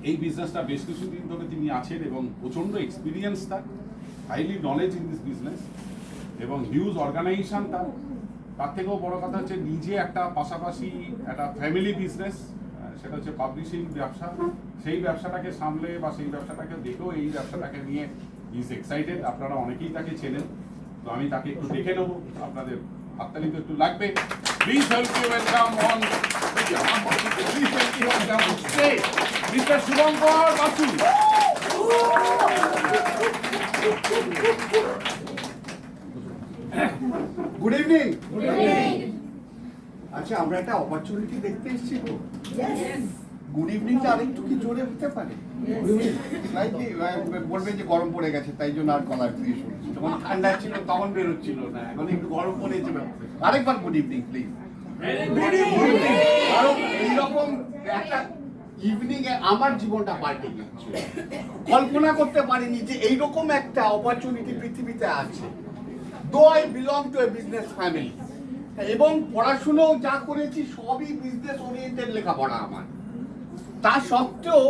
এই বিজনেসটা বেশ কিছুদিন ধরে তিনি আছেন এবং প্রচণ্ড এক্সপিরিয়েন্স তার, highly knowledge in this business এবং হিউজ অর্গানাইজেশন তার থেকেও বড় কথা হচ্ছে নিজে একটা পাশাপাশি একটা ফ্যামিলি বিজনেস, সেটা হচ্ছে পাবলিশিং ব্যবসা। সেই ব্যবসাটাকে সামলে বা সেই ব্যবসাটাকে দেখেও এই ব্যবসাটাকে নিয়ে ইজ এক্সাইটেড। আপনারা অনেকেই তাকে চেনেন, তো আমি তাকে একটু দেখে নেবো, আপনাদের হাততালি তো একটু লাগবে। Please help me welcome on mister Shubhankar Basu. Good evening. আচ্ছা, আমরা একটা অপরচুনিটি দেখতে এসেছি তো। গুড ইভিনিংটা আরেকটু কি জোরে হতে পারে? বলবে যে গরম পড়ে গেছে তাই জন্য আর গলার দিয়ে শুনছি, যখন ঠান্ডা ছিল তখন বেরোচ্ছিল না, এখন একটু গরম পড়েছে। আরেকবার গুড ইভিনিং প্লিজ। কারণ এইরকম একটা ইভিনিং এ আমার জীবনটা পাল্টে গেছে। কল্পনা করতে পারিনি যে এইরকম একটা অপরচুনিটি পৃথিবীতে আছে। Though I belong to A business family এবং পড়াশুনোও যা করেছি সবই বিজনেস ওরিয়েন্টেড লেখাপড়া আমার, তা সত্ত্বেও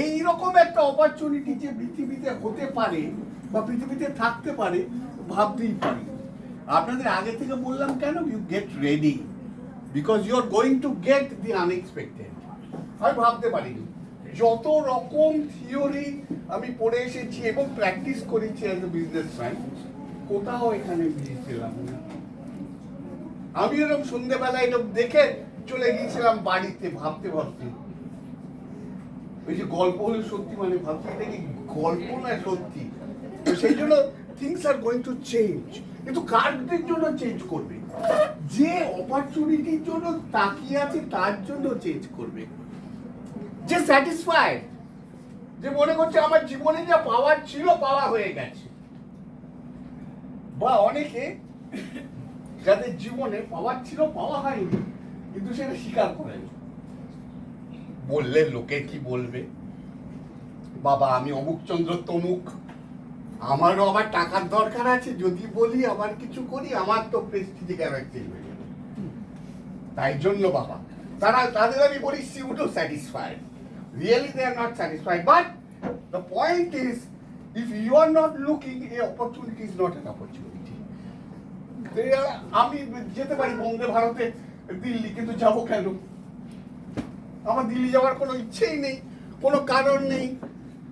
এইরকম একটা অপরচুনিটি যে পৃথিবীতে হতে পারে বা পৃথিবীতে থাকতে পারে ভাবতেই পারি। আপনাদের আগে থেকে বললাম কেন, you get ready because you are going to get the unexpected. আমি ভাবতে পারিনি যত রকম থিওরি আমি পড়ে এসেছি এবং প্র্যাকটিস করেছি অ্যাজ এ বিজনেসম্যান, কোথাও এখানে গিয়েছিলাম না। আমি এরকম সন্ধ্যেবেলা এরকম দেখে চলে গিয়েছিলাম বাড়িতে ভাবতে ভাবতে, ওই যে গল্প হলো সত্যি, মানে ভাবছি এটা কি গল্প না সত্যি। তো সেই জন্য things are going to change, কিন্তু কারদের জন্য চেঞ্জ করবে, যে অপরচুনিটির জন্য তাকিয়ে আছে তার জন্য চেঞ্জ করবে, যে স্যাটিসফাইড, যে মনে করছে আমার জীবনে যা পাওয়ার ছিল পাওয়া হয়ে গেছে। বা অনেকে যাদের জীবনে পাওয়ার ছিল পাওয়া হয়নি কিন্তু সেটা স্বীকার করে, বললে লোকে কি বলবে, বাবা আমি অমুক চন্দ্র তমুক, আমারও আবার টাকার দরকার আছে, যদি বলি আবার কিছু করি আমার তো প্রেস্টিজে গ্যারান্টি হয়ে যাবে। তাই জন্য বাবা তাদের আমি বলি pseudo satisfied, really they are not satisfied. But the point is if you are not looking, a opportunity is not an opportunity. আমি যেতে পারি বন্দে ভারতে দিল্লি, কিন্তু যাবো কেন? আমার দিল্লি যাওয়ার কোনো ইচ্ছেই নেই, কোনো কারণ নেই।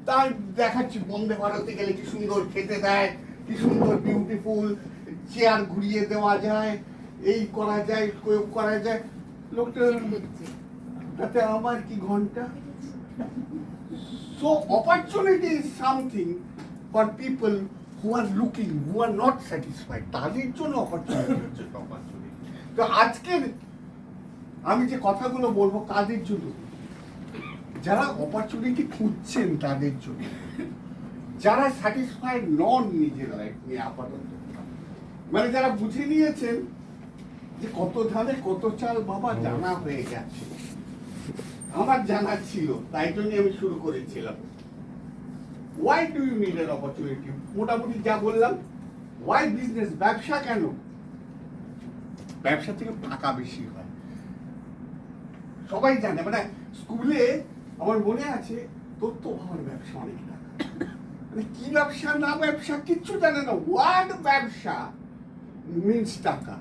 তাই দেখাচ্ছি বন্দে ভারতে গেলে কি সুন্দর খেতে দেয়, কি সুন্দর বিউটিফুল চেয়ার ঘুরিয়ে দেওয়া যায়, এই করা যায় করা যায়। লোকটা তাতে আমার কি ঘন্টা। So opportunity is something for people who are looking, who are not satisfied. তাদের জন্য opportunity হচ্ছে opportunity. তো আজকে আমি যে কথাগুলো বলবো কাদের জন্য, যারা অপরচুনিটি খুঁজছেন তাদের জন্য, যারা স্যাটিসফাইড নন নিজের লাইফ নিয়ে আপাতত, মানে যারা বুঝে নিয়েছেন যে কত ধানে কত চাল বাবা জানা হয়ে গেছে, আমার জানা ছিল তাই জন্য আমি শুরু করেছিলাম। Why do you need an opportunity? মোটামুটি যা বললাম। Why business? ব্যবসা কেন? ব্যবসা থেকে টাকা বেশি হয়, সবাই জানে। মানে স্কুলে আমার মনে আছে তথ্য ভাবার ব্যবসা অনেক টাকা, মানে কি ব্যবসা না ব্যবসা কিচ্ছু জানে না, ওয়ার্ড ব্যবসা মিন্স টাকা।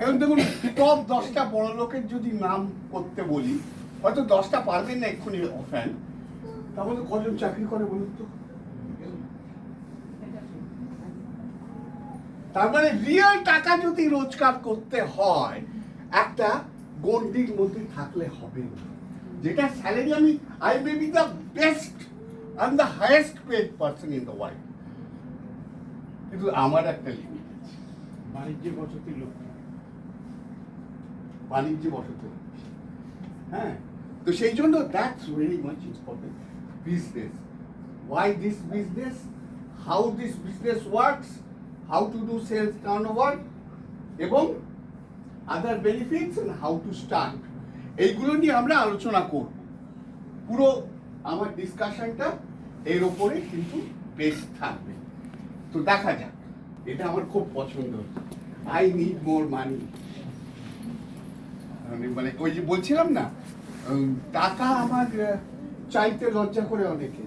এখন দেখুন টপ 10টা বড় লোকের যদি নাম করতে বলি, হয়তো 10টা পারবেন না এক্ষুনি অফেন, তাহলে কজন চাকরি করে বলুন তো? তার মানে রিয়েল টাকা যদি রোজগার করতে হয় একটা গন্ডির মধ্যে থাকলে হবে না, যেটা salary I may be the best and the highest paid person in the world, কিন্তু আমার একটা লিমিট আছে। বাণিজ্যের বসতি লোক, বাণিজ্য বসত, হ্যাঁ। তো সেই জন্য that's very much important. Business, why this business, how this business works, how to do sales turnover এবং other benefits and how to start, এইগুলো নিয়ে আমরা আলোচনা করব। পুরো আমার ডিসকাশনটা এর ওপরে কিন্তু বেশ থাকবে। তো দেখা যাক, এটা আমার খুব পছন্দ। আই নিড মোর মানি, মানে ওই যে বলছিলাম না, টাকা আমার চাইতে লজ্জা করে অনেকে,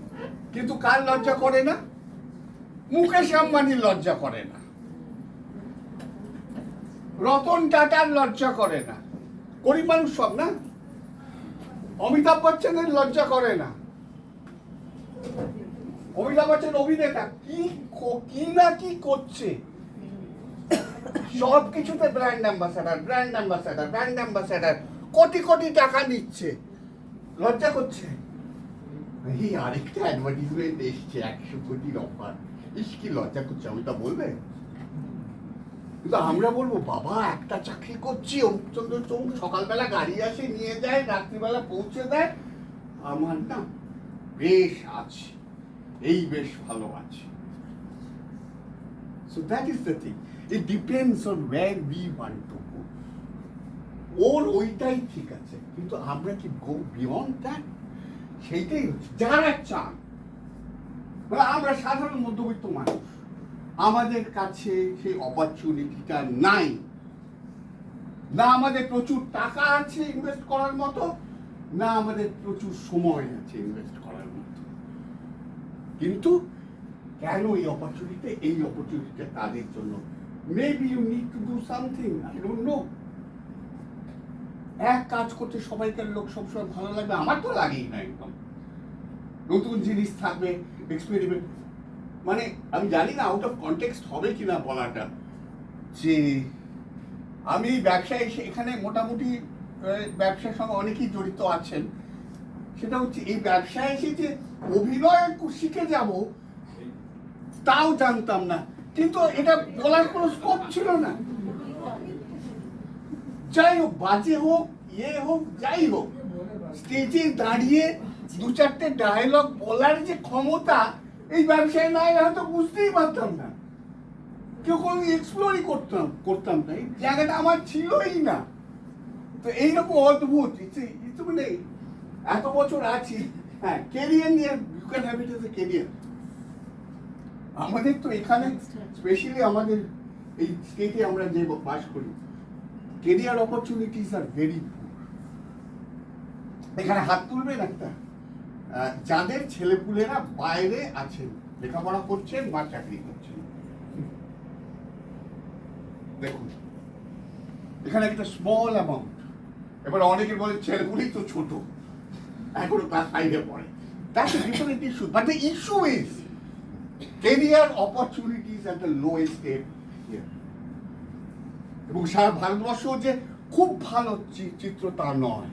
কিন্তু কার লজ্জা করে না? মুকেশ আম্বানির লজ্জা করে না, রতন টাটার লজ্জা করে না, গরিব মানুষ সব না। অমিতাভ বচ্চনের লজ্জা করে না। অমিতাভ বচ্চন অভিনেতা কি না কি করছে, সব কিছুতে brand ambassador, brand ambassador, brand ambassador, crore crore টাকা নিচ্ছে, লজ্জা করছে। এই আরেকটা অ্যাডভার্টাইজমেন্ট এসছে 100 কোটির অফার, কি লজ্জা করছে অমিতাভ বলবে? কিন্তু আমরা বলবো বাবা একটা চাকরি করছি, অমুকচন্দ্র চৌক, সকালবেলা গাড়ি আসে নিয়ে যায়, রাত্রিবেলা পৌঁছে দেয়, আমার না বেশ আছে, এই বেশ ভালো আছে। So that is the thing. It depends on where we want to go. ওর ওইটাই ঠিক আছে, কিন্তু আমরা কি go beyond that? সেইটাই হচ্ছে যারা চান। আমরা সাধারণ মধ্যবিত্ত মানুষ, আমাদের কাছে সেই অপরচুনিটিটা নাই, না আমাদের প্রচুর টাকা আছে ইনভেস্ট করার মতো, না আমাদের প্রচুর সময় আছে ইনভেস্ট করার মতো। কিন্তু কেন এই অপরচুনিটি? এই অপরচুনিটি তাদের জন্য। Maybe you need to do something, I don't know. এক কাজ করতে সবাইকার লোক সবসময় ভালো লাগবে, আমার তো লাগেই না একদম। নতুন জিনিস থাকবে, এক্সপেরিমেন্ট, মানে আমি জানি না আউট অফ কনটেক্সট হবে কিনা বলাটা, যে আমি ব্যবসায় এখানে মোটামুটি ব্যবসার সঙ্গে অনেকেই জড়িত আছেন। সেটা হচ্ছে এই ব্যবসায় এসে যে অভিনয় শিখে যাব তাও জানতাম না, কিন্তু এটা বলার কোনো স্কোপ ছিল না। যাই হোক, বাজে হোক, হোক, যাই হোক, স্টেজে দাঁড়িয়ে 2-4টে ডায়লগ বলার যে ক্ষমতা এই ব্যবসায় নাই, হয়তো বুঝতেই পারতাম না, কেউ কোনো এক্সপ্লোরই করতাম না, এই জায়গাটা আমার ছিলই না। তো এইরকম অদ্ভুত মানে এত বছর আছি। হ্যাঁ, কেরিয়ার নিয়ে you can have it as a career. আমাদের তো এখানে স্পেশালি আমাদের এই স্টেটে আমরা যে বাস করি, কেরিয়ার অপরচুনিটিস আর ভেরি পুর। এখানে হাত তুলবেন একটা, যাদের ছেলেপুলেরা বাইরে আছেন, লেখাপড়া করছেন বা চাকরি করছেন, দেখুন এখানে একটা স্মল অ্যামাউন্ট। এবার অনেকে বলে ছেলেপুলেই তো ছোট, এখনো ক্লাস 5-এ পড়ে, that's a different issue, but the issue is career opportunities at the lowest step here. এবং সারা ভারতবর্ষ যে খুব ভালো চিত্র তা নয়।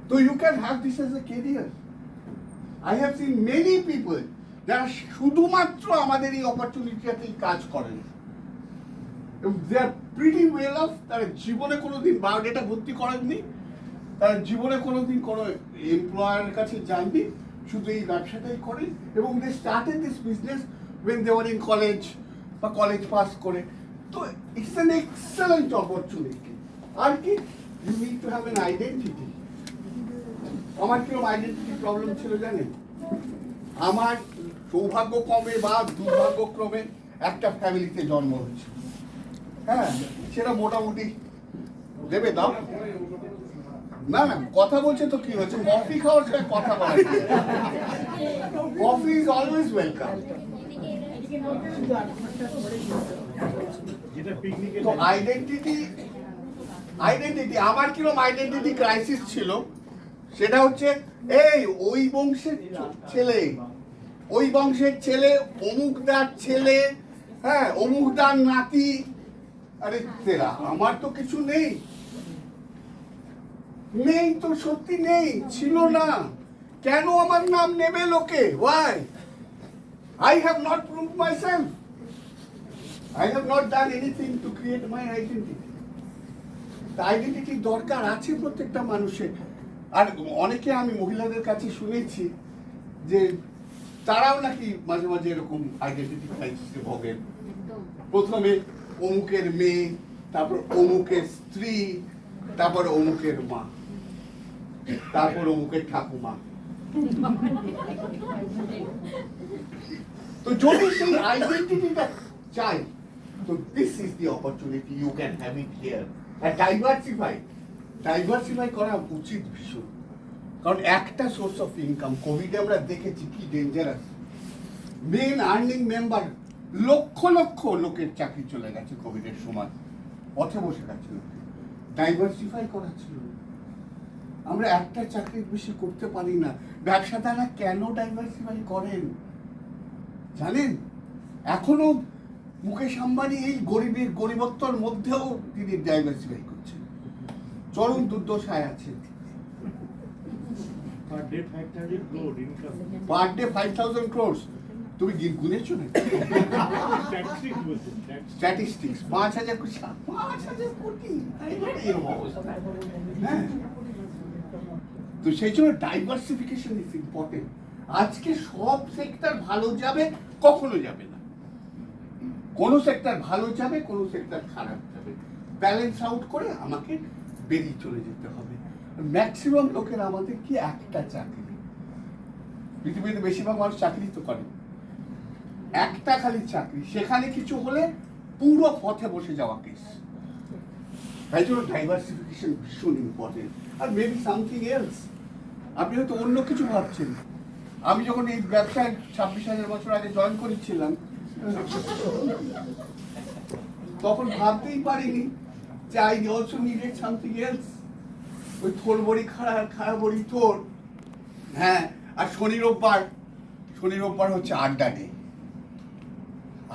তো you can have this as a career. I have seen many people যারা শুধুমাত্র আমাদের এই অপরচুনিটিতেই কাজ করেন, they are pretty well off. তারা জীবনে কোনোদিন বায়োডেটা ভর্তি করেননি, তারা জীবনে কোনোদিন কোনো এমপ্লয়ারের কাছে যাননি, শুধু এই ব্যবসাটাই করেন। এবং they started this business when they were in college বা কলেজ পাস করে। তো ইটস অ্যান এক্সেলেন্ট অপরচুনিটি। আর কি, you need to have an identity. আমার কিরকম আইডেন্টিটি প্রবলেম ছিল জানেন? আমার সৌভাগ্যক্রমে বা দুর্ভাগ্যক্রমে একটা ফ্যামিলিতে জন্ম হয়েছে। হ্যাঁ, সেটা মোটামুটি দেবে দাও না না, কথা বলছে তো কি হচ্ছে, কফি খাওয়ার সময় কথা বলা, কফি ইজ অলওয়েজ ওয়েলকাম। তো আইডেন্টিটি আমার কিরকম আইডেন্টিটি ক্রাইসিস ছিল, সেটা হচ্ছে এই ওই বংশের ছেলে, ওই বংশের ছেলে, অমুকদার ছেলে, হ্যাঁ অমুকদার নাতি। আরে তেরা, আমার তো কিছু নেই, নেই তো, সত্যি নেই, ছিল না। কেন আমার নাম নেবে লোকে? Why? I have not proved myself. I have not done anything to create my identity. Identity দরকার আছে প্রত্যেকটা মানুষের। আর অনেকে আমি মহিলাদের কাছে শুনেছি যে তারাও নাকি মাঝে মাঝে এরকম আইডেন্টিটি ক্রাইসিসে ভোগেন। প্রথমে অমুকের মেয়ে, তারপর অমুকের স্ত্রী, তারপর অমুকের মা, তারপর অমুকের ঠাকুমা। তো যদি সেই আইডেন্টিটিটা চাই, তো this is the opportunity, you can have it here. আর ডাইভার্সিফাই করা উচিত ভীষণ। কারণ একটা সোর্স অফ ইনকাম কোভিডে আমরা দেখেছি কি dangerous. Main earning member lakh lakh লোকের চাকরি চলে গেছে কোভিডের সময়, পথে বসে গেছে লোকে। ডাইভার্সিফাই করা ছিল। আমরা একটা চাকরির বেশি করতে পারি না। ব্যবসাদাররা কেন ডাইভার্সিফাই করেন জানেন? এখনো মুকেশ আম্বানি এই গরিবত্বর মধ্যেও তিনি ডাইভার্সিফাই করছেন, চরম দুর্দশায় আছেন। Per day 5,000 crore income. Per day 5,000 crores। তুমি গুনেছো না? Statistics বলছে, স্ট্যাটিস্টিক্স 5,000 কোটি, 5,000 কোটি এরকম অবস্থা। হ্যাঁ, তো সেই জন্য ডাইভার্সিফিকেশন ইজ ইম্পর্টেন্ট। আজকে সব সেক্টর ভালো যাবে কখনো যাবে না, কোন সেক্টর ভালো যাবে কোন সেক্টর খারাপ যাবে, ব্যালেন্স আউট করে আমাকে বেরিয়ে চলে যেতে হবে। ম্যাক্সিমাম লোকের আমাদের কি একটা চাকরি, পৃথিবীতে বেশিরভাগ মানুষ চাকরি তো করে, একটা খালি চাকরি, সেখানে কিছু হলে পুরো পথে বসে যাওয়া কেস। তাই জন্য ডাইভার্সিফিকেশন ভীষণ ইম্পর্টেন্ট। আর মেবি সামথিং এলস, আপনি হয়তো অন্য কিছু ভাবছেন। আমি যখন এই ব্যবসায় 26,000 বছর আগে জয়েন করেছিলাম তখন ভাবতেই পারিনি যে I also needed something else. ওই থোর বড়ি খাড়া বড়ি থোর, হ্যাঁ। আর শনি রোববার হচ্ছে আড্ডা ডে,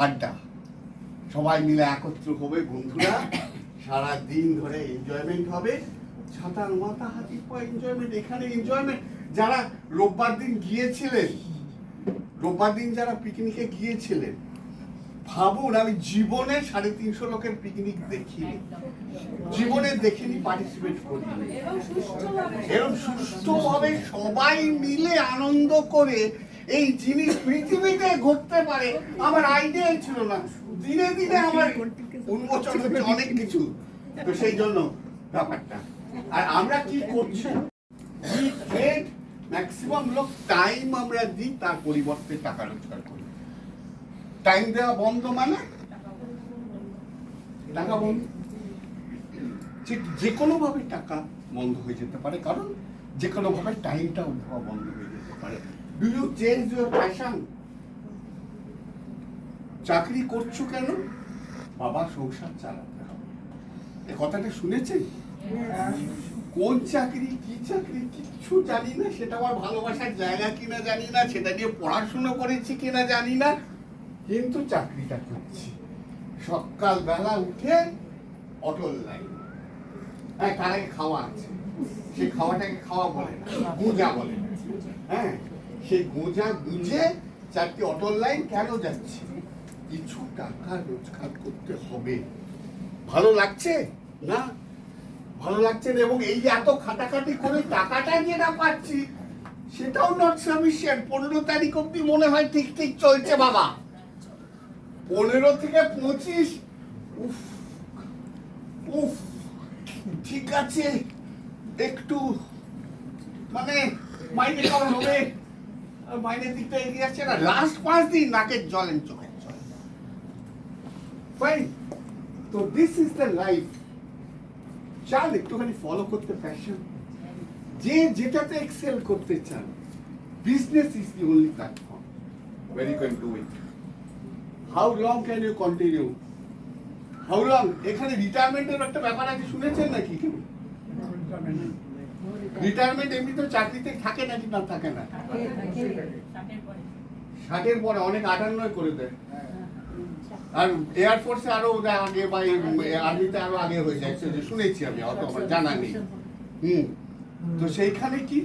আড্ডা, সবাই মিলে একত্র হবে বন্ধুরা, সারা দিন ধরে এনজয়মেন্ট হবে, ছাতার মাথা হাতি পা এনজয়মেন্ট। এখানে এনজয়মেন্ট যারা রোববার দিন যারা পিকনিকে গিয়েছিলেন, ভাবুন আমি জীবনে 350 লোকের পিকনিক দেখিনি, জীবনে দেখিনি, পার্টিসিপেট করি। এরকম সুষ্ঠুভাবে সবাই মিলে আনন্দ করে এই জিনিস পৃথিবীতে ঘটতে পারে আমার আইডিয়াই ছিল না। দিনে দিনে আমার উন্মোচন হচ্ছে অনেক কিছু। তো সেই জন্য ব্যাপারটা, আর আমরা কি করছি, ম্যাক্সিমাম লোক টাইম আমরা দিই, তার পরিবর্তে টাকা রোজগার করি। টাইম দেওয়া বন্ধ মানে টাকা বন্ধ, যে কোনো ভাবে টাকা বন্ধ হয়ে যেতে পারে, কারণ যে কোনো ভাবে টাইমটা বন্ধ হয়ে যেতে পারে। Do you change your passion? চাকরি করছো কেন? বাবা সংসার চালাতে হবে। এই কথাটা শুনেছেন? কোন চাকরি কি চাকরি কিচ্ছু জানি না, সেটা আমার ভালোবাসার জায়গা কিনা জানি না, সেটা নিয়ে পড়াশুনো করেছি কিনা জানি না, কিন্তু চাকরিটা করছি। সকালবেলা উঠে অটল লাইন, হ্যাঁ, তার আগে খাওয়া আছে, সেই খাওয়াটাকে খাওয়া বলে না, গোঁজা বলে। হ্যাঁ, সেই গোঁজা গুঁজে 4টি অটল লাইন কেন যাচ্ছে? কিছু টাকা রোজগার করতে হবে। ভালো লাগছে না? ভালো লাগছে না। এবং এই যে এত খাটাখাটি করে টাকাটা যেটা পাচ্ছি সেটাও নট সাফিসিয়েন্ট। 15 তারিখ অব্দি মনে হয় ঠিক ঠিক চলছে বাবা, 15 থেকে 25 উফ উফ ঠিক আছে, একটু মানে মাইনে কম হবে, মাইনের দিকটা এগিয়ে আসছে না। লাস্ট 5 দিন নাকের জলেন চোখের জল। ফাইন, তো দিস ইজ দ্য লাইফ। চান একটুখানি ফলো করতে প্যাশন, যে যেটাতে এক্সেল করতে চান, business is the only platform where you can do it. How long can you continue? How long? এখানে রিটায়ারমেন্টের একটা ব্যাপার আছে, শুনেছেন নাকি কেউ? রিটায়ারমেন্ট এমনি তো চাকরিতে থাকে নাকি না থাকে না? 60-এর পরে অনেক 58 করে দেয়। আর এয়ারফোর্সে আরো আগে বা আর্মিতে আরো আগে হয়ে যায়, শুনেছি আমি, অত আমার জানা নেই। তো সেইখানে কি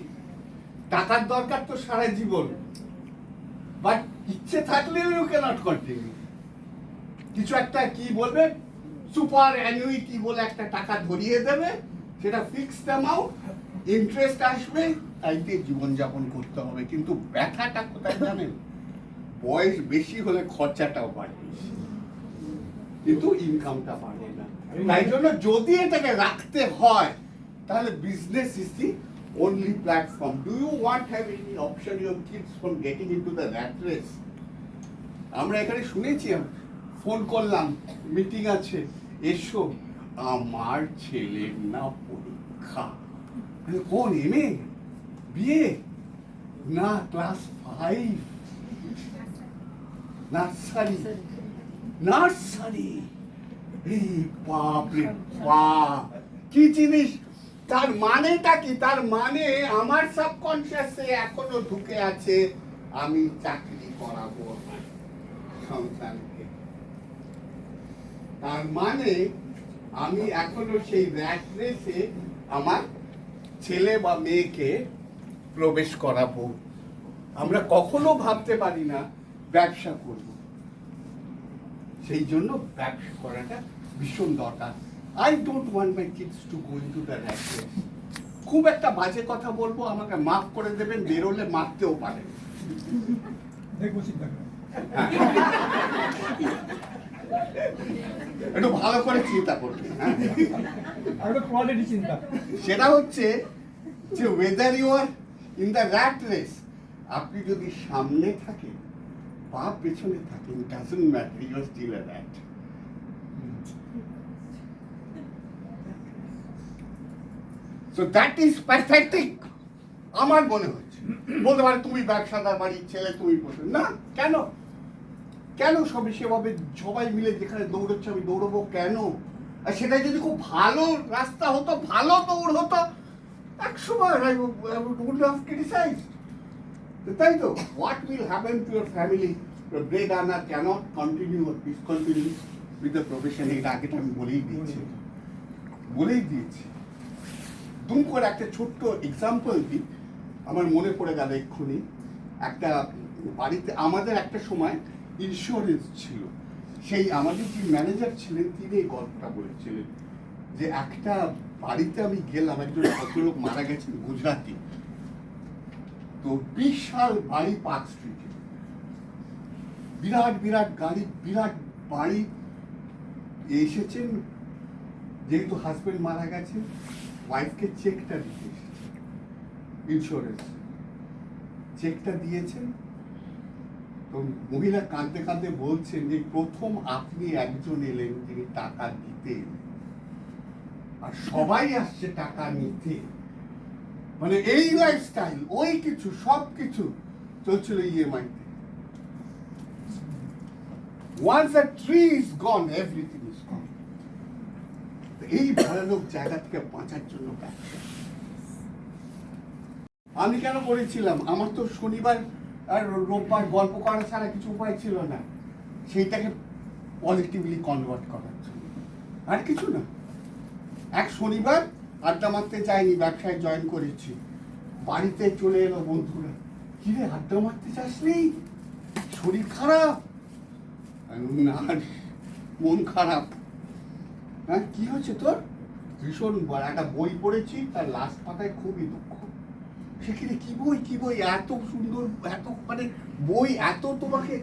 টাকার দরকার তো সারা জীবন, বাট ইচ্ছে থাকলেও ইউ ক্যানট কন্টিনিউ। কিছু একটা কি বলবে, সুপার অ্যানুইটি বলে একটা টাকা ধরিয়ে দেবে, সেটা ফিক্সড অ্যামাউন্ট, ইন্টারেস্ট আসবে, তাইতে জীবনযাপন করতে হবে। কিন্তু ব্যথাটা কোথায় জানেন? বয়স বেশি হলে খরচাটাও বাড়বে, কিন্তু ইনকামটা বাড়ে না। তাই জন্য যদি এটাকে রাখতে হয় তাহলে business is the only platform. Do you want have any option your kids from getting into the rat race? আমরা এখানে শুনেছি, ফোন করলাম, মিটিং আছে, এসো, আমার ছেলের না পরীক্ষা। কোন এমএ? বিয়ে না, ক্লাস 5 নার্সারি। এই বাপরে বাপ, কি জিনিস! তার মানেটা কি? তার মানে আমার সাবকনসিয়াসে এখনো ঢুকে আছে আমি চাকরি করাবো আমার সন্তানকে। তার মানে আমি এখনো সেই র্যাট রেসে আমার ছেলে বা মেয়েকে প্রবেশ করাবো। আমরা কখনো ভাবতে পারি না ব্যবসা করব। সেই জন্য ব্যবসা করাটা ভীষণ দরকার। I don't want my kids to go into the rat race. খুব একটা বাজে কথা বলবো, আমাকে মাফ করে দেবেন, বেরোলে মারতেও পারেন। একটু ভালো করে চিন্তা করবেন। হ্যাঁ, সেটা হচ্ছে যে whether you are in the rat race, আপনি যদি সামনে থাকেন বা পেছনে থাকেন, doesn't matter, you are still a rat. So that is pathetic আমার মনে হচ্ছে। বলতে পারে তুমি ব্যবসাদার বাড়ির ছেলে, তুমি বলছো না, কেন কেন সবে সেভাবে সবাই মিলে যেখানে দৌড়চ্ছে আমি দৌড়বো কেন? আর সেটা যদি খুব ভালো রাস্তা হতো, ভালো দৌড় হতো, একসময় তাই তো। What will happen to your family? Bread earner can't continue or discontinue with the profession। এটা আগেটা আমি বলেই দিয়েছি। দুম করে একটা ছোট্ট এক্সাম্পল দিই, আমার মনে পড়ে গেল এক্ষুনি। একটা বাড়িতে আমাদের একটা সময় ইন্স্যুরেন্স ছিল, সেই আমাদের যে ম্যানেজার ছিলেন তিনি এই গল্পটা বলেছিলেন যে একটা বাড়িতে আমি গেলাম, একজন ভদ্রলোক মারা গেছেন, গুজরাটি। তো বিশাল বাড়ি, পার্ক স্ট্রিটে, বিরাট বিরাট গাড়ি, বিরাট বাড়ি। এসেছেন, যেহেতু হাজবেন্ড মারা গেছেন, ওয়াইফকে চেকটা দিতে এসেছেন, ইন্স্যুরেন্স চেকটা দিয়েছেন। তো মহিলা কাঁদতে কাঁদতে বলছেন যে প্রথম আপনি একজন এলেন যিনি টাকা দিতে, আর সবাই আসছে টাকা নিতে। মানে এই লাইফস্টাইল, ওই কিছু সব কিছু চলছিল ইএমআইতে। Once a tree is gone, everything is gone. এই ভয়ানক জায়গা থেকে বাঁচার জন্য ব্যবসা। আমি কেন করেছিলাম? আমার তো শনিবার আর রোববার গল্প করা ছাড়া কিছু উপায় ছিল না, সেইটাকে পজিটিভলি কনভার্ট করার জন্য, আর কিছু না। এক শনিবার আড্ডা মারতে যাইনি, ব্যবসায় জয়েন করেছি। বাড়িতে চলে এলো বন্ধুরা, কিরে আড্ডা মারতে যাসনি, শরীর খারাপ? না, মন খারাপ। হ্যাঁ, কি হচ্ছে তোর? ভীষণ একটা বই পড়েছি, তার লাস্ট পাতায় খুবই দুঃখ। সেখানে কি বই এত সুন্দর, এত মানে বই এত তোমাকে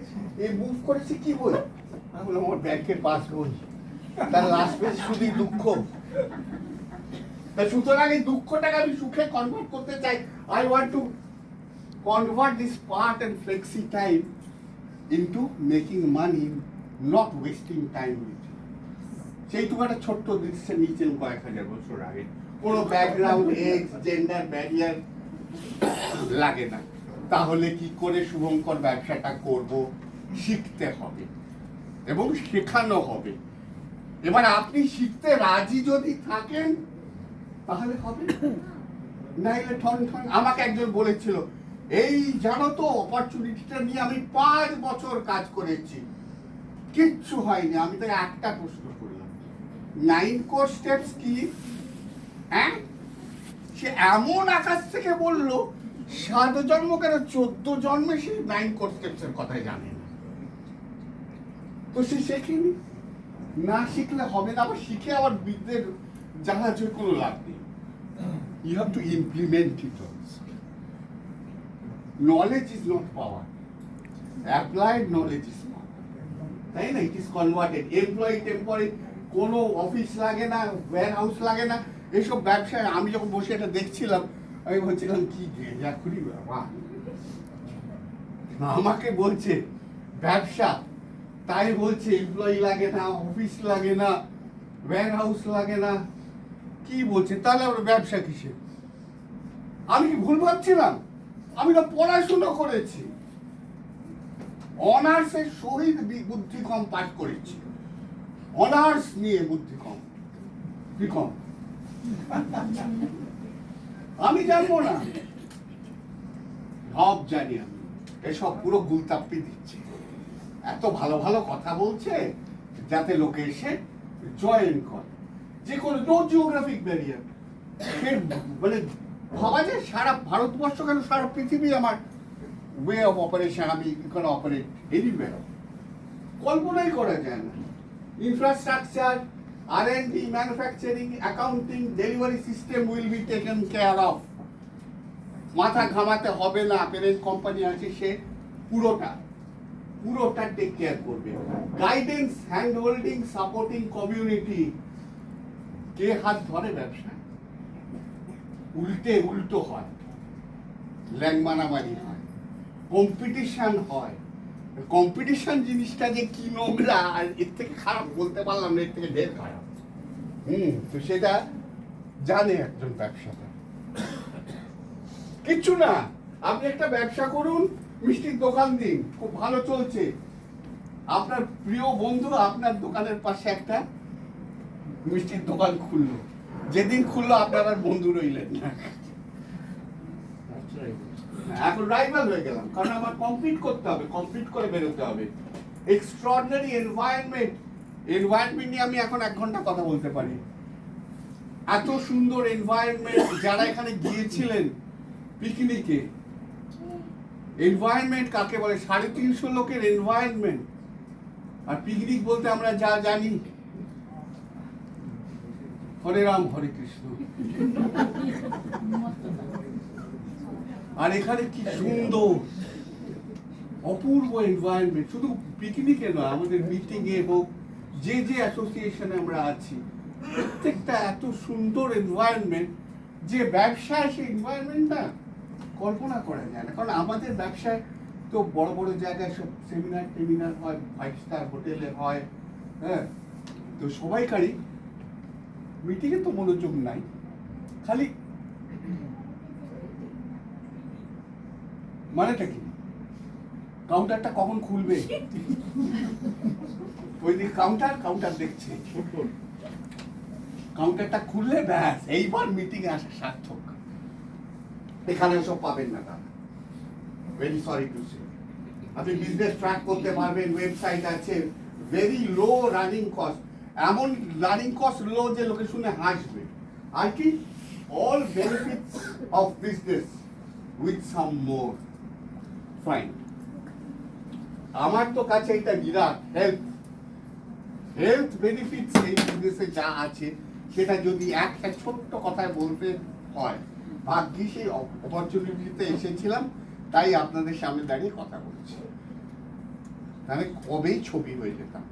মুভ করেছে, কি বই? আমি বললাম আমার ব্যাংকের পাস বই, তার লাস্ট পেজ শুধুই দুঃখ। সুতরাং এই দুঃখটাকে আমি সুখে কনভার্ট করতে চাই। I want to convert this part and flexi time into making money, not wasting time with. সেইটুকু একটা ছোট্ট ডিসিশন নিয়েছিলাম কয়েক হাজার বছর আগে। কোনো ব্যাকগ্রাউন্ড, এজ, জেন্ডার ব্যারিয়ার লাগে না। তাহলে কি করে শুভঙ্কর ব্যবসাটা করব? শিখতে হবে এবং শেখানো হবে। এবার আপনি শিখতে রাজি যদি থাকেন তাহলে হবে, নাইলে ঠন ঠন। আমাকে একজন বলেছিল, এই জানো তো অপরচুনিটিটা নিয়ে আমি 5 বছর কাজ করেছি, কিচ্ছু হয়নি। আমি তো একটা প্রশ্ন করলাম, 9 কোর স্টেপস কি? হ্যাঁ, সে এমন আকাশ থেকে বলল 7 জন্ম কেন 14 জন্মে সে 9 কোর স্টেপসের কথাই জানে না। তো সে শেখেনি, না শিখলে হবে না। আবার শিখে আবার বিদ্যের জাহাজের কোনো লাভ নেই। You have to implement it also. Knowledge is not power. Applied knowledge is power. তাই না? It is converted. Employee, temporary, কোনো অফিস লাগে না, ওয়্যার হাউস লাগে না। এইসব ব্যবসায় আমি যখন বসে এটা দেখছিলাম, আমি বলছিলাম কি যা করি বাবা। আমাকে বলছে ব্যবসা, তাই বলছে এমপ্লয়ি লাগে না, অফিস লাগে না, ওয়্যার হাউস লাগে না। কি বলছে? তাহলে আমরা ব্যবসা কিসে? আমি কি ভুল ভাবছিলাম? আমি তো পড়াশোনা করেছি, অনার্সের সহিত বুদ্ধি কম পাঠ করেছি, অনার্স নিয়ে বুদ্ধি কম, কি কম আমি জানবো না, সব জানি আমি। এসব পুরো গুলতাপ্পি দিচ্ছে, এত ভালো ভালো কথা বলছে যাতে লোকে এসে জয়েন করে। যে কোনো নো জিওগ্রাফিক ব্যারিয়ার, মানে ভাবা যায় সারা ভারতবর্ষ কেন সারা পৃথিবী আমার ওয়ে অফ অপারেশন, আমি এখানে অপারেট এনিওয়ে, কল্পনাই করা যায় না। Infrastructure, R&D, manufacturing, accounting, delivery system will be taken care of. মাথা ঘামাতে হবে না, প্যারেন্ট কোম্পানি আছে সে পুরোটা টেক কেয়ার করবে। Guidance, hand holding, supporting community. কে হাত ধরে ব্যবসা? উল্টো হয়, ল্যাংমারামারি হয়, কম্পিটিশন হয়। কম্পিটিশন জিনিসটা যে কি নোংরা, আর এর থেকে খারাপ বলতে পারলাম না, এর থেকে ঢের খারাপ। তো সেটা জানে একজন ব্যবসাদার। কিচ্ছু না, আপনি একটা ব্যবসা করুন, মিষ্টির দোকান দিন, খুব ভালো চলছে। আপনার প্রিয় বন্ধু আপনার দোকানের পাশে একটা মিষ্টির দোকান খুললো, যেদিন খুললো আপনার আর বন্ধু রইলেন না, এখন রাইভাল হয়ে গেলাম। কারণ আমার কম্পিট করতে হবে, কম্পিট করে বেরোতে হবে। এক্সট্রাঅর্ডিনারি এনভায়রনমেন্ট নিয়ে আমি এখন 1 ঘন্টা কথা বলতে পারি। এত সুন্দর এনভায়রনমেন্ট, যারা এখানে গিয়েছিলেন পিকনিকে, এনভায়রনমেন্ট কাকে বলে? 350 লোকের এনভায়রনমেন্ট। আর পিকনিক বলতে আমরা যা জানি, হরে রাম হরে কৃষ্ণ। আর এখানে কি সুন্দর অপূর্ব এনভায়রনমেন্ট, শুধু পিকনিকে নয়, আমাদের মিটিং এ হোক, যে অ্যাসোসিয়েশনে আমরা আছি, প্রত্যেকটা এত সুন্দর এনভায়রনমেন্ট যে ব্যবসায় সেই এনভায়রনমেন্টটা কল্পনা করা যায় না। কারণ আমাদের ব্যবসায় তো বড় বড় জায়গায় সব সেমিনার হয়, 5 স্টার হোটেলে হয়, হ্যাঁ, তো সবাইকারই মিটিংয়ে তো মনোযোগ নাই, খালি মানেটা কি? কাউন্টারটা কখন খুলবে, ওই দিকে কাউন্টার দেখছে, কাউন্টারটা খুললে ব্যাস এইবার মিটিং এ আসা সার্থক। এখানে সব পাবেন না দাদা, ভেরি সরি টু সে। আপনি বিজনেস ট্র্যাক করতে পারবেন, ওয়েবসাইট আছে, ভেরি লো রানিং কস্ট, এমন রানিং কস্ট লো যে লোকে শুনে হাসবে। আর কি all benefits of business with some more fine. আমার তো কাছে এটা বিরাট হেলথ বেনিফিটস এই বিজনেসে যা আছে, সেটা যদি একটা ছোট্ট কথায় বলতে হয়, ভাগ্যিস এই অপরচুনিটিতে এসেছিলাম, তাই আপনাদের সামনে দাঁড়িয়ে কথা বলছি, তাহলে কবেই ছবি হয়ে যেতাম।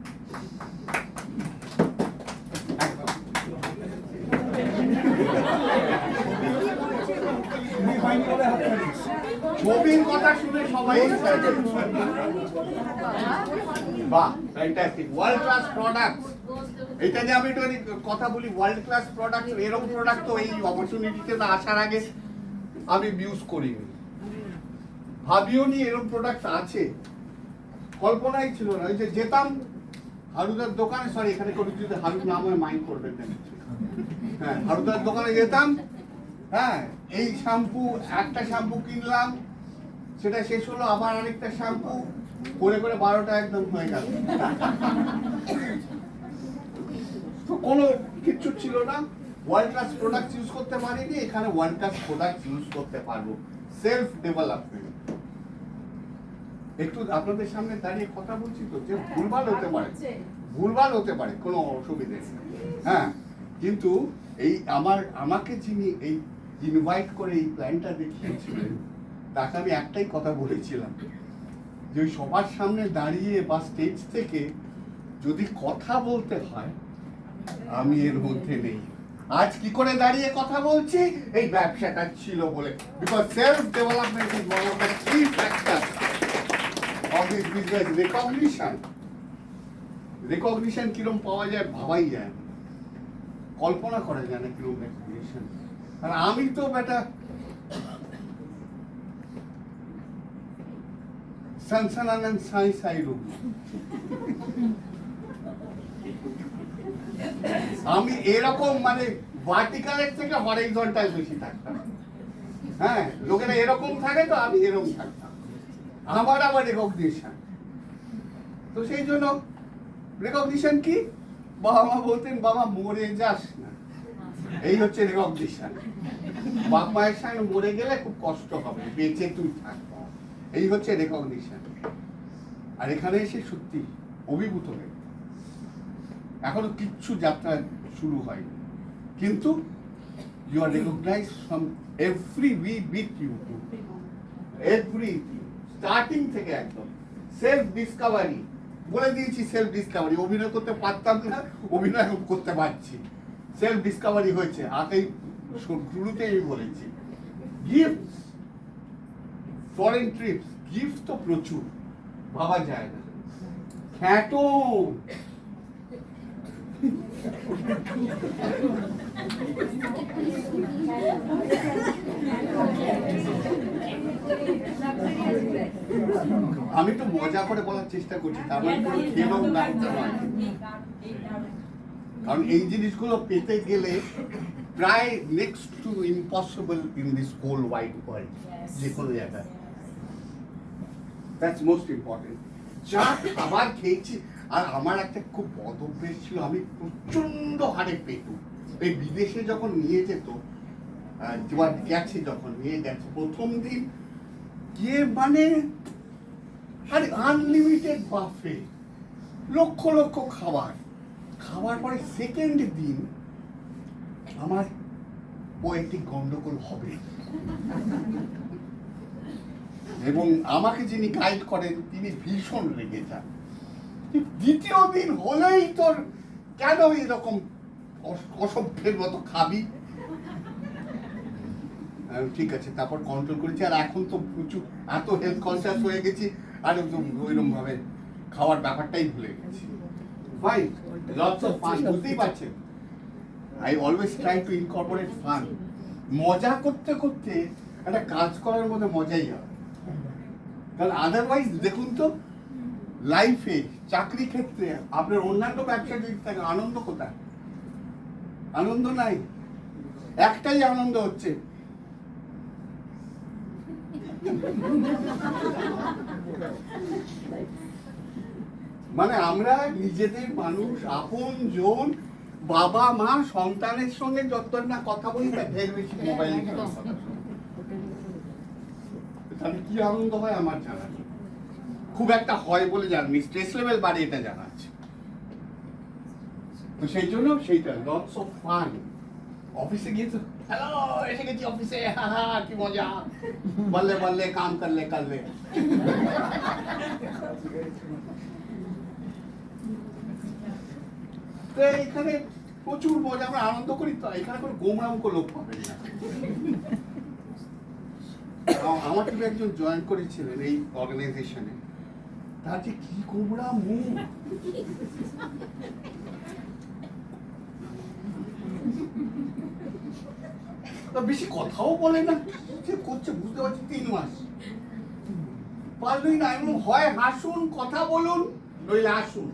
ছবির কথা শুনে সবাই বাহ, ফ্যান্টাস্টিক, ওয়ার্ল্ড ক্লাস প্রোডাক্টস। এটা যে আমি একটু কথা বলি, ওয়ার্ল্ড ক্লাস প্রোডাক্ট, এরকম প্রোডাক্ট তো এই অপরচুনিটিতে না আসার আগে আমি ইউজ করিনি, ভাবিও নি এরকম প্রোডাক্ট আছে, কল্পনাই ছিল না। ওই যে যেতাম হারুদার দোকানে, সরি এখানে কোনো যদি হারুদ নাম হয় মাইন্ড করবেন না, হ্যাঁ, হারুদার দোকানে যেতাম, হ্যাঁ, এই শ্যাম্পু, একটা শ্যাম্পু কিনলাম, সেটা শেষ হলো, আবার আরেকটা শ্যাম্পু করে 12টা একদম হয়ে গেল। তো কোনো কিচ্ছু ছিল না, ওয়ার্ল্ড ক্লাস প্রোডাক্ট ইউজ করতে পারিনি, এখানে ওয়ার্ল্ড ক্লাস প্রোডাক্ট ইউজ করতে পারবো। Self development. একটু আপনাদের সামনে দাঁড়িয়ে কথা বলছি তো, যে ভুলভাল হতে পারে, কোনো অসুবিধা নেই, হ্যাঁ, কিন্তু এই আমাকে যিনি এই ইনভাইট করে এই প্ল্যানটা দেখিয়েছিলেন, তাকে আমি একটাই কথা বলেছিলাম, যে ওই সবার সামনে দাঁড়িয়ে বা স্টেজ থেকে যদি কথা বলতে হয়, আমি এর মধ্যে নেই। আজ কি করে দাঁড়িয়ে কথা বলছি? এই ব্যবসাটা ছিল বলে, because self development is one of the key factor of this business. Recognition কিরম পাওয়া যায় ভাবাই যায় না, কল্পনা করা যায় না কিরম রেকগনিশন। আর আমি তো বেটা সানসানানন্দ সাই সাই রূপ। আমি এরকম মানে ভার্টিকালের থেকে হরাইজন্টাল বেশি থাকতাম। হ্যাঁ, লোকেরা এরকম থাকে তো আমি এরকম থাকতাম। আমার আবার রেকগনিশন। তো সেই জন্য রেকগনিশন কি? বাবা মা বলতেন বাবা মরে যাস না, এই হচ্ছে রেকগনিশন। বাপ মায়ের সঙ্গে মরে গেলে খুব কষ্ট হবে, বেঁচে তুই থাক, এই হচ্ছে রেকগনিশন। আর এখানে এসে সত্যি অভিভূত হয়ে এখনো কিচ্ছু যাত্রা শুরু হয়নি, কিন্তু you are recognize from every we beat you to everything, starting থেকে একদম সেলফ ডিসকভারি। বলে দিয়েছি সেলফ ডিসকভারি, অভিনয় করতে পারতাম না, অভিনয় করতে পারছি, সেলফ ডিসকভারি হয়েছে। আগেই শুরুতেই আমি বলেছি গিফট, ফরেন ট্রিপস, গিফট তো প্রচুর, ভাবা যায় না। খ্যাটো আমি তো মজা করে বলার চেষ্টা করছি, তার মানে কোনো খেলও না, কারণ এই জিনিসগুলো পেতে গেলে প্রায় next to impossible in this whole wide world, যে কোনো জায়গায়। That's most important. যা খাবার খেয়েছি, আর আমার একটা খুব বদ অভ্যেস ছিল, আমি প্রচন্ড হারে পেটু। এই বিদেশে যখন নিয়ে যেত, গেছে যখন নিয়ে গেছে প্রথম দিন গিয়ে, মানে আরে আনলিমিটেড বাফে, লক্ষ লক্ষ খাবার, খাওয়ার পরে সেকেন্ড দিন আমার পোয়েটিক গন্ডগোল হবে। এবং আমাকে যিনি গাইড করেন তিনি ভীষণ রেগে যান, দ্বিতীয় দিন হলেই তোর কেন এরকম অসভ্যের মতো খাবি। ঠিক আছে, তারপর কন্ট্রোল করেছি। আর এখন তো প্রচুর এত হেলথ কনসিয়াস হয়ে গেছি, আর ওইরকম ভাবে খাওয়ার ব্যাপারটাই ভুলে গেছি। ভাই লটস অফ ফান, বুঝতেই পারছেন, I always try to incorporate fun. মজা করতে করতে একটা কাজ করার মধ্যে মজাই হয়, কারণ আদারওয়াইজ দেখুন তো লাইফে, চাকরি ক্ষেত্রে, আপনার অন্যান্য ব্যবসা যদি থাকে, আনন্দ কোথায়? আনন্দ নাই, একটাই আনন্দ হচ্ছে মানে আমরা নিজেদের মানুষ, আপন জন, বাবা মা, সন্তানের সঙ্গে যত না কথা বলি তার ঢের বেশি মোবাইল। তাহলে কি আনন্দ হয় আমার জানা নেই, খুব একটা হয় বলে জানি, স্ট্রেস লেভেল বাড়ে এটা জানা আছে। তো সেই জন্য সেইটা লটস অফ ফান। অফিসে গিয়ে তো হ্যালো এসে গেছি অফিসে, হা হা কি মজা, বললে বললে কাম করলে করলে। তো এখানে প্রচুর মজা, আমরা আনন্দ করি, তো এখানে কোনো গোমরাম কোনো লোক পাবেন না। আমার টিমে একজন জয়েন করেছিলেন এই অর্গানাইজেশনে, তার যে কি গোমরা মুখ, বেশি কথাও বলে না, সে করছে বুঝতে পারছি 3 মাস পারলই না। এমন হয় হাসুন, কথা বলুন, নইলে আসুন।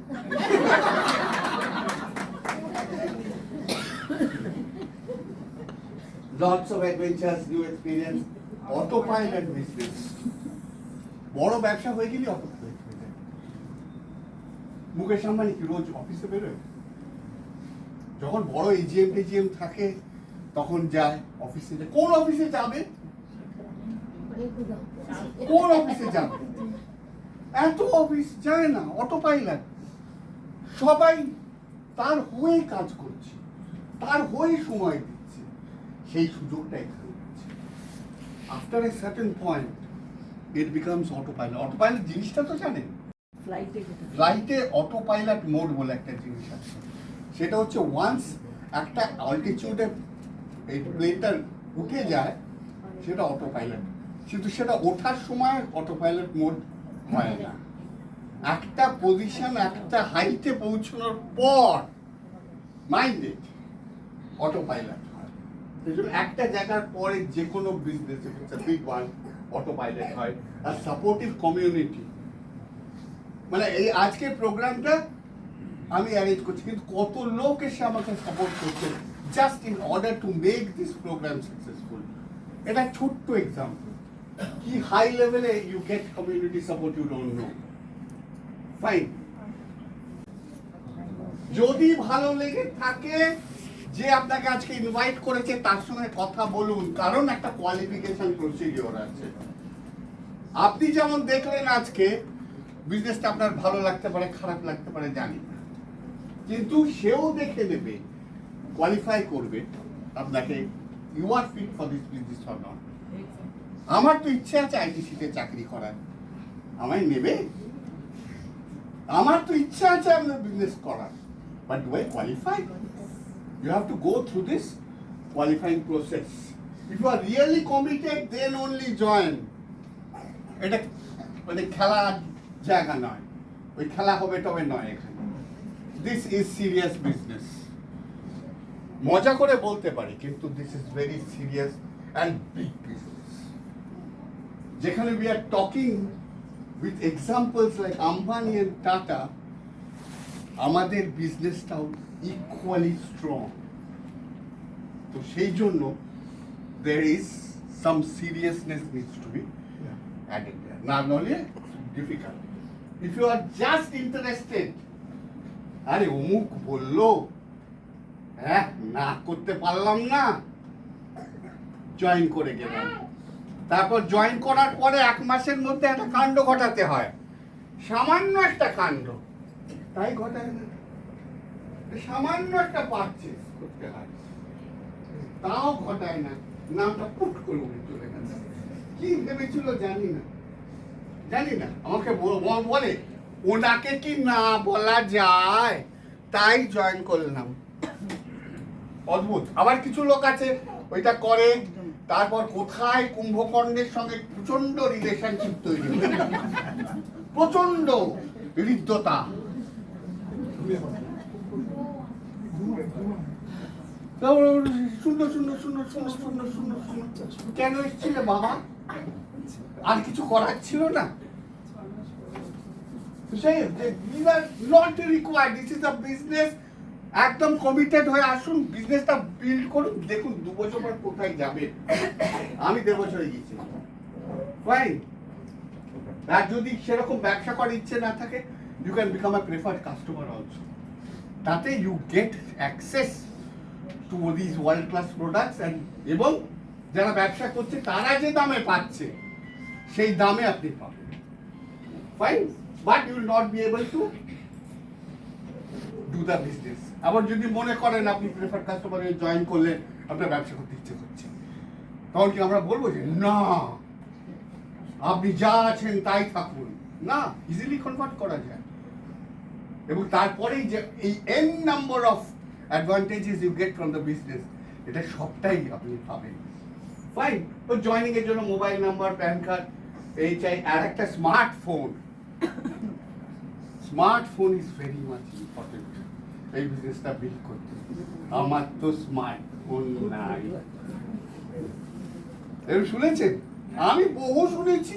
Lots of adventures, new experience, autopilot business. বড় ব্যবসা হয়ে গেলে autopilot হয়ে যায়। মুকেশ আম্বানি কি রোজ অফিসে বেরোয়? যখন বড় এজিএম থাকে তখন যায় অফিসে। কোন অফিসে যাবে? কোন অফিসে যাবে? এত অফিস যায় না, অটোপাইলট। সবাই তার হয়ে কাজ করছে, তার হয়ে সময় দিচ্ছে, সেই সুযোগটা এখানে আছে। After a certain point it becomes autopilot. Autopilot জিনিসটা তো জানেন, ফ্লাইটে অটোপাইলট মোড বলে একটা জিনিস আছে। সেটা হচ্ছে ওয়ান্স একটা অল্টিটিউডে এই প্লেনটা উঠে যায় সেটা অটোপাইলট, কিন্তু সেটা ওঠার সময় অটোপাইলট মোড হয় না। একটা পজিশন, একটা হাইটে পৌঁছানোর পর মাইন্ডেড অটোপাইলট হয়। সেই জন্য একটা জায়গার পরে যে কোনো বিজনেস বিগ ওয়ান অটোপাইলট হয়। আর সাপোর্টিভ কমিউনিটি মানে এই আজকের প্রোগ্রামটা আমি অ্যারেঞ্জ করছি, কিন্তু কত লোক এসে আমাকে সাপোর্ট করছে just in order to make this program successful. এটা ছোট্ট এক্সাম্পল, কি হাই লেভেলে you get community support you don't know. Fine, যদি ভালো লেগে থাকে যে আপনাকে আজকে ইনভাইট করেছে তার সঙ্গে কথা বলুন, কারণ একটা কোয়ালিফিকেশন প্রসিডিওর আছে। আপনি যেমন দেখলেন আজকে, বিজনেসটা আপনার ভালো লাগতে পারে, খারাপ লাগতে পারে জানি না, কিন্তু সেও দেখে নেবে, কোয়ালিফাই করবে আপনাকে, you are fit for this business or not. আমার তো ইচ্ছে আছে আইটিসিতে চাকরি করার, আমায় নেবে? আমার তো ইচ্ছা আছে আপনার বিজনেস করার, but do I qualify? You have to go through this qualifying process. If you are really committed, then only join. এটা মানে খেলার জায়গা নয়, ওই খেলা হবে তবে নয় এখানে। This is serious business. মজা করে বলতে পারি, কিন্তু this is very serious and big business. যেখানে we are talking with examples like Ambani and Tata, আমাদের বিজনেসটাও ইকুয়ালি স্ট্রং। তো সেই জন্য there is some seriousness needs to be added there. না হলে difficult. If you are just interested, আরে অমুক বললো, হ্যাঁ না করতে পারলাম না, জয়েন করে গেলাম, তারপর জয়েন করার পরে 1 মাসের মধ্যে একটা কাণ্ড ঘটাতে হয়, সামান্য একটা কাণ্ড, তাই ঘটায় না, সামান্য একটা পারচেজ করতে হয়, তাও ঘটায় না, নামটা পুট করে উঠে চলে গেছে। কি ভেবেছিল জানি না, আমাকে বলে ওনাকে কি না বলা যায়, তাই জয়েন করলাম। অদ্ভুত। আবার কিছু লোক আছে ওইটা করে, তারপর কোথায় কুম্ভকর্ণের সঙ্গে প্রচন্ড রিলেশনশিপ তৈরি হয়, প্রচন্ড হৃদ্যতা। শূন্য শূন্য শূন্য শূন্য শূন্য শূন্য শূন্য, কেন এসেছিলে বাবা? আর কিছু করার ছিল না? Not required, this is a business. একদম কমিটেড হয়ে আসুন, বিজনেসটা বিল্ড করুন, দেখুন 2 বছর পর কোথায় যাবে। আমি 1.5 বছরে গেছি। ফাইন। আর যদি সেরকম ব্যবসা করার ইচ্ছে না থাকে, you can become a preferred customer also. তাতে you get access to this world class products, এবং যারা ব্যবসা করছে তারা যে দামে পাচ্ছে সেই দামে আপনি পাবেন। Fine, but you will not be able to do the business. আবার যদি মনে করেন আপনি প্রেফার্ড কাস্টমারে জয়েন করলেন, আপনার ব্যবসা করতে ইচ্ছে করছে, তখন কি আমরা বলবো যে না আপনি যা আছেন তাই থাকুন? না, ইজিলি কনভার্ট করা যায়। এবং তারপরেই যে এই n number of advantages you get from the business, এটা সবটাই আপনি পাবেন। ফাইন, তো জয়েনিং এর জন্য মোবাইল নাম্বার, প্যান কার্ড এই চাই, আর একটা smartphone. Smartphone is very much important এই বিজনেসটা বিল্ড করতে। আমার তো স্মার্টফোন নাই। এরকম শুনেছেন? আমি বহু শুনেছি,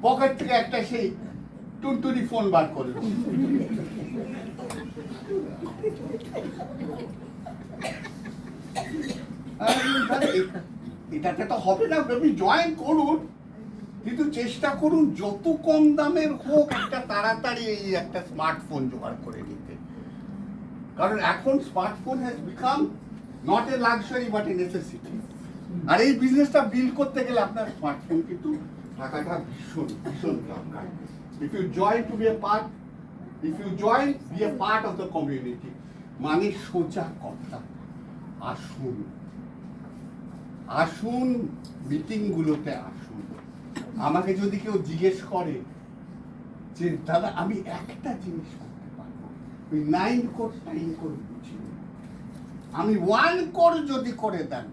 পকেট থেকে একটা সেই টুনটুনি ফোন বার করলো। এটাতে তো হবে না, আপনি জয়েন করুন, কিন্তু চেষ্টা করুন যত কম দামের হোক একটা তাড়াতাড়ি এই একটা স্মার্টফোন জোগাড় করে নিতে। কারণ এখন smartphone has become not a luxury but a necessity. আর এই বিজনেসটা বিল্ড করতে গেলে আপনার স্মার্টফোন কিন্তু থাকাটা ভীষণ ভীষণ দরকার। If you join to be a part, if you join, be a part of the community. মানে সোজা কথা, আসুন আসুন মিটিংগুলোতে আসুন। আমাকে যদি কেউ জিজ্ঞেস করে যে দাদা আমি একটা জিনিস করতে পারবো, ওই 9 কোর 10 কোর বুঝি, আমি 1 কোর যদি করে দেন,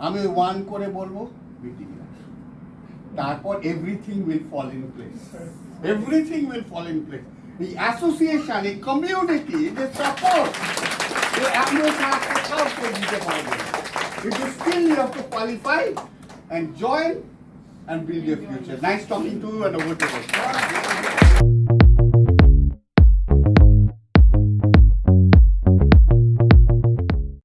আমি ওই 1 করে বলবো মিটিং আসুন, তারপর everything will fall in place. Everything will fall in place. The association, the community, the support, the atmosphere. It is still you have to qualify and join and build your future. Nice talking to you and over to you.